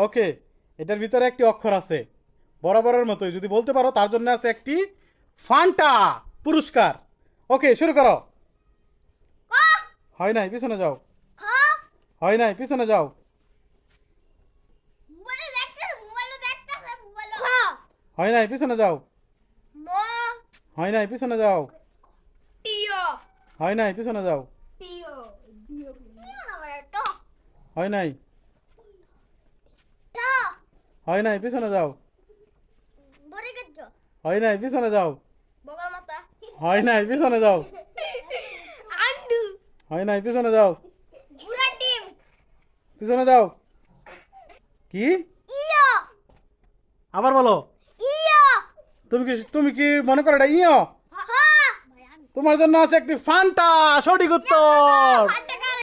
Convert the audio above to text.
ওকে, এটার ভিতরে একটি অক্ষর আছে বরাবরের মতোই, যদি বলতে পারো তার জন্য আছে একটি ফান্টা পুরস্কার। ওকে, শুরু করো। ক হয় নাই, পিছনে যাও। খ হয় নাই, পিছনে যাও। মোবাইলে দেখতেছে মোবাইলে খ হয় নাই, পিছনে যাও। ম হয় নাই, পিছনে যাও। টিও হয় নাই, পিছনে যাও। টিও টিও না মানে ট হয় নাই, ট হয় নাই, পিছনে যাও। বড়ি গজ্জ হয় নাই, পিছনে যাও। বগর মাথা হয় নাই, পিছনে যাও। আন্ডু হয় নাই, পিছনে যাও। বুড়া টিম পিছনে যাও। কি? ইয়ো আবার বলো। ইয়ো তুমি কি মনে করো এটা ইয়? হ্যাঁ তোমার জন্য আছে একটি ফান্টা, সঠিক উত্তর। ফান্টা